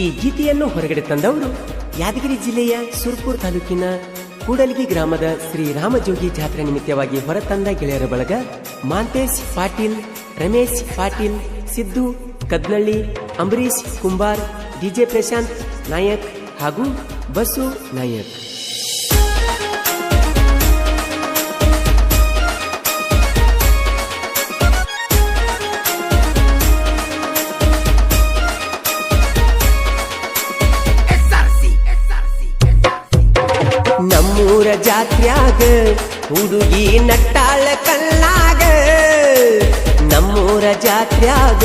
ಈ ಗೀತೆಯನ್ನು ಹೊರಗಡೆ ತಂದವರು ಯಾದಗಿರಿ ಜಿಲ್ಲೆಯ ಸುರ್ಪುರ್ ತಾಲೂಕಿನ ಕೂಡಲಗಿ ಗ್ರಾಮದ ಶ್ರೀ ರಾಮಜೋಗಿ ಜಾತ್ರೆ ನಿಮಿತ್ತವಾಗಿ ಹೊರತಂದ ಗೆಳೆಯರ ಬಳಗ ಮಾಂತೇಶ್ ಪಾಟೀಲ್, ರಮೇಶ್ ಪಾಟೀಲ್, ಸಿದ್ದು ಕದ್ನಳ್ಳಿ, ಅಂಬರೀಶ್ ಕುಂಬಾರ್, ಡಿಜೆ ಪ್ರಶಾಂತ್ ನಾಯಕ್ ಹಾಗೂ ಬಸು ನಾಯಕ್. ನಮ್ಮೂರ ಜಾತ್ರ್ಯಾಗ ಹುಡುಗಿ ನಟ್ಟಾಳ ಕಲ್ಲಾಗ, ನಮ್ಮೂರ ಜಾತ್ರ್ಯಾಗ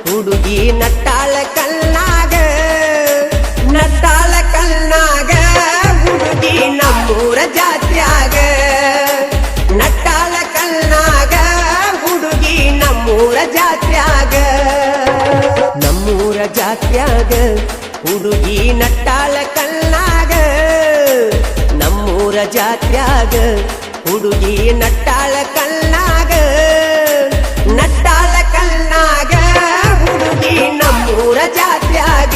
ಹುಡುಗಿ ನಟ್ಟಾಳ ಕಲ್ಲಾಗ, ನಟ್ಟಾಳ ಕಲ್ನಾಗ ಹುಡುಗಿ ನಮ್ಮೂರ ಜಾತ್ರ್ಯಾಗ, ನಟ್ಟಾಳ ಕಲ್ನಾಗ ಹುಡುಗಿ ನಮ್ಮೂರ ಜಾತ್ರ್ಯಾಗ, ನಮ್ಮೂರ ಜಾತ್ರ್ಯಾಗ ಹುಡುಗಿ ನಟ್ಟಾಳ ಕಲ್ನಾಗ, ನಮ್ಮೂರ ಜಾತ್ರ್ಯಾಗ ಹುಡುಗಿ ನಟ್ಟಾಳ ಕಲ್ನಾಗ, ನಟ್ಟಾಳ ಕಲ್ನಾಗ ಹುಡುಗಿ ನಮ್ಮೂರ ಜಾತ್ರ್ಯಾಗ.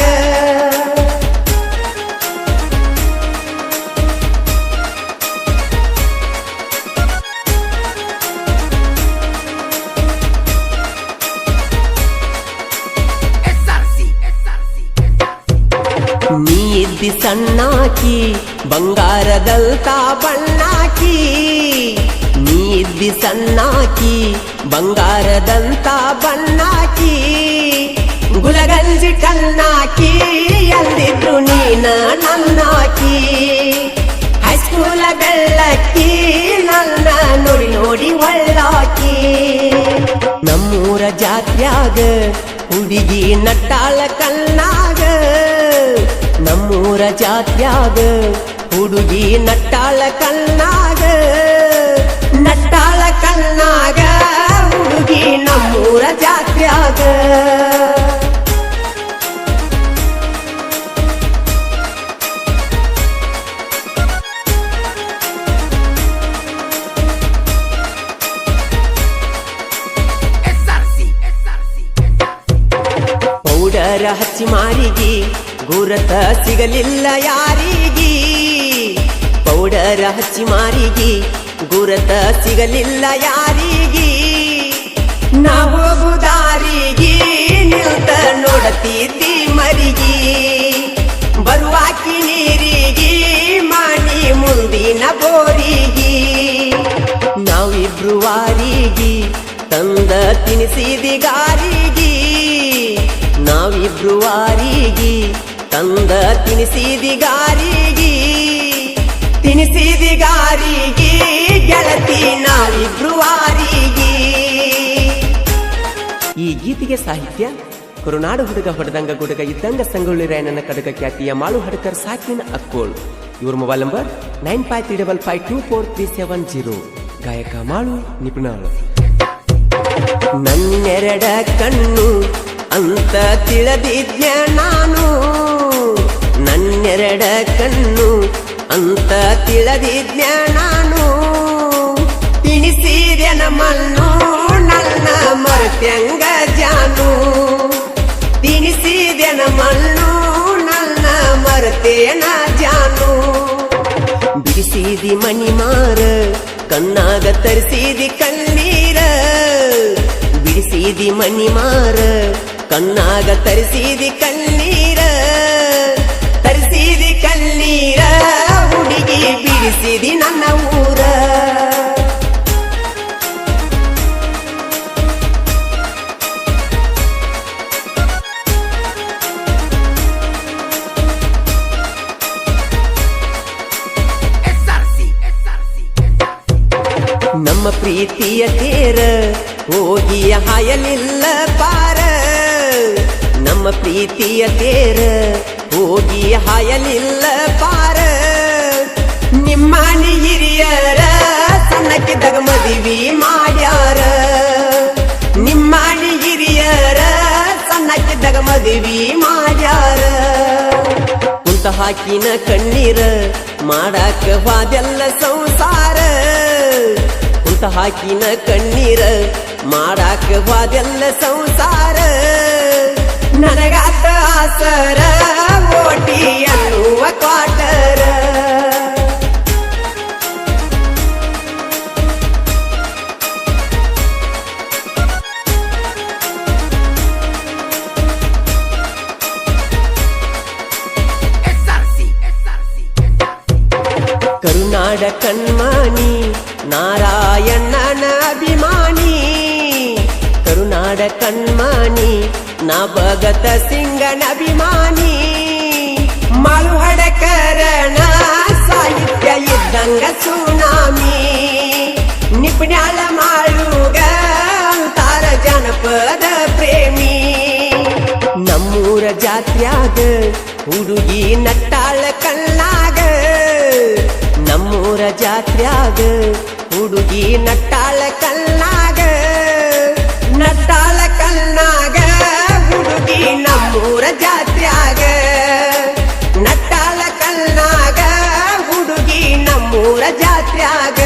ನೀ ಇದ್ದಿ ಸಣ್ಣಾಕಿ ಬಂಗಾರದಂತ ಬಣ್ಣಾಕಿ, ನೀ ಇದ್ದಿ ಸಣ್ಣಾಕಿ ಬಂಗಾರದಂತ ಬಣ್ಣಾಕಿ, ಗುಲಗಂಜಿ ಕಲ್ನಾಕಿ ಎಲ್ಲಿದ್ರು ನೀನ ನನ್ನಾಕಿ, ಹೈಸ್ಕೂಲ ಬೆಳ್ಳಕ್ಕಿ ನನ್ನ ನೋಡಿ ನೋಡಿ ಒಳ್ಳಾಕಿ. ನಮ್ಮೂರ ಜಾತ್ರ್ಯಾಗ ಹುಡುಗಿ ನಟ್ಟಾಳ ಕಲ್ನಾಗ, ನಮ್ಮೂರ ಜಾತ್ರ್ಯಾಗ ಹುಡುಗಿ ನಟ್ಟಾಳ ಕಲ್ನಾಗ, ನಟ್ಟಾಳ ಕಲ್ನಾಗ ಹುಡುಗಿ ನಮ್ಮೂರ ಜಾತ್ರ್ಯಾಗ. ಪೌಡರ ಹಚ್ಚಿ ಮಾರಿಗಿ ಗುರತ ಸಿಗಲಿಲ್ಲ ಯಾರಿಗಿ, ಪೌಡರ ಹಚ್ಚಿ ಮಾರಿಗಿ ಗುರತ ಸಿಗಲಿಲ್ಲ ಯಾರಿಗಿ, ನಾ ಹೋಗುದಾರಿಗಿ ನಿಲ್ತ ನೋಡತಿದ್ದಿ ಮರಿಗಿ, ಬರುವಾಕಿ ನೀರಿಗಿ ಮಾಡಿ ಮುಂದಿನ ಬೋರಿಗಿ, ನಾವಿಬ್ರು ವಾರಿಗಿ ತಂದ ತಿನಿಸಿದಿ ಗಾರಿಗೆ, ನಾವಿಬ್ರು ವಾರಿಗೆ ತಂದ ತಿನಿಸಿದಿ ಗಾರಿಗೆ, ತಿನಿಸಿದಿ ಗಾರಿಗೆ ಗೆಳತಿ ನಾವಿಬ್ರು ವಾರಿಗೆ. ಈ ಗೀತೆಗೆ ಸಾಹಿತ್ಯ ಕರುನಾಡು ಹುಡುಗ ಹೊಡೆದಂಗ ಗುಡುಗ ಇದ್ದಂಗ ಸಂಗೊಳ್ಳಿ ರಾಯಣ್ಣನ ಕಡಗ ಖ್ಯಾತಿಯ ಮಾಳು ಹಡಕರ್ ಸಾಕಿನ ಅಕ್ಕೋಳ್. ಇವ್ರ ಮೊಬೈಲ್ ನಂಬರ್ 9535524370. ಗಾಯಕ ಮಾಳು ನಿಪುಣಾಳು. ನನ್ನೆರಡ ಕಣ್ಣು ಅಂತ ತಿಳಿದಿದ್ಯ ನಾನು, ನನ್ನೆರಡ ಕಣ್ಣು ಅಂತ ತಿಳಿದಿದ್ಯ ನಾನು, ತಿನಿಸಿದ್ಯನ ಮಣ್ಣು ನನ್ನ ಮರತ್ಯಂಗ ಜಾನು, ತಿನಿಸಿದ್ಯನ ಮಣ್ಣು ನನ್ನ ಮರತೇನ ಜಾನು, ಬಿಡಿಸಿದಿ ಮಣಿ ಮಾರ ಕಣ್ಣಾಗ ತರಿಸಿದಿ ಕಣ್ಣೀರ, ಬಿಡಿಸಿದಿ ಮಣಿ ಮಾರ ಕಣ್ಣಾಗ ತರಿಸಿದಿ ಕಣ್ಣೀರ, ತರಿಸಿದಿ ಕಣ್ಣೀರ ಹುಡುಗಿ ಬಿಡಿಸಿದಿ ನನ್ನ ಊರ. ನಮ್ಮ ಪ್ರೀತಿಯ ತೇರ ಹೋಗಿ ಹಾಯಲಿಲ್ಲ ಪಾರ, ನಮ್ಮ ಪ್ರೀತಿಯ ತೇರ ಹೋಗಿ ಹಾಯಲಿಲ್ಲ ಪಾರ, ನಿಮ್ಮನಿ ಹಿರಿಯರ ಸಣ್ಣಕ್ಕಿದ್ದಾಗ ಮದುವೆ ಮಾಡ್ಯಾರ, ನಿಮ್ಮನಿ ಹಿರಿಯರ ಸಣ್ಣಕ್ಕಿದ್ದಾಗ ಮದುವೆ ಮಾಡ್ಯಾರ, ಕುಂತ ಹಾಕಿನ ಕಣ್ಣೀರ ಮಾಡಾಕ ವಾದೆಲ್ಲ ಸಂಸಾರ, ಕುಂತ ಹಾಕಿನ ಕಣ್ಣೀರ ಮಾಡಾಕ ವಾದೆಲ್ಲ ಸಂಸಾರ, ನನಗಾತ ಆಸರ ಕರುನಾಡ ಕಣ್ಮಾನಿ ನಾರಾಯಣನ ಅಭಿಮಾನಿ ಕರುನಾಡ ಕಣ್ಮಾನಿ ನಾ ಭಗತ ಸಿಂಗನ ಅಭಿಮಾನಿ ಮಾಳುಹಡಕರಣ ಸಾಹಿತ್ಯ ಇದ್ದಂಗ ಸುನಾಮಿ ನಿಪುಣ್ಯಾಳ ಮಾಳುಗ ಅಂತಾರ ಜನಪದ ಪ್ರೇಮಿ ನಮ್ಮೂರ ಜಾತ್ರ್ಯಾಗ ಹುಡುಗಿ ನಟ್ಟಾಳ ಕಣ್ಣಾಗ ನಮ್ಮೂರ ಜಾತ್ರ್ಯಾಗ ಹುಡುಗಿ ನಟ್ಟಾಳ ಕಣ್ಣಾಗ ನಟ್ಟಾಳ ಕಣ್ಣಾಗ ಹುಡುಗಿ ನಮ್ಮೂರ ಜಾತ್ರ್ಯಾಗ ನಟ್ಟಾಳ ಕಣ್ಣಾಗ ಹುಡುಗಿ ನಮ್ಮೂರ ಜಾತ್ರ್ಯಾಗ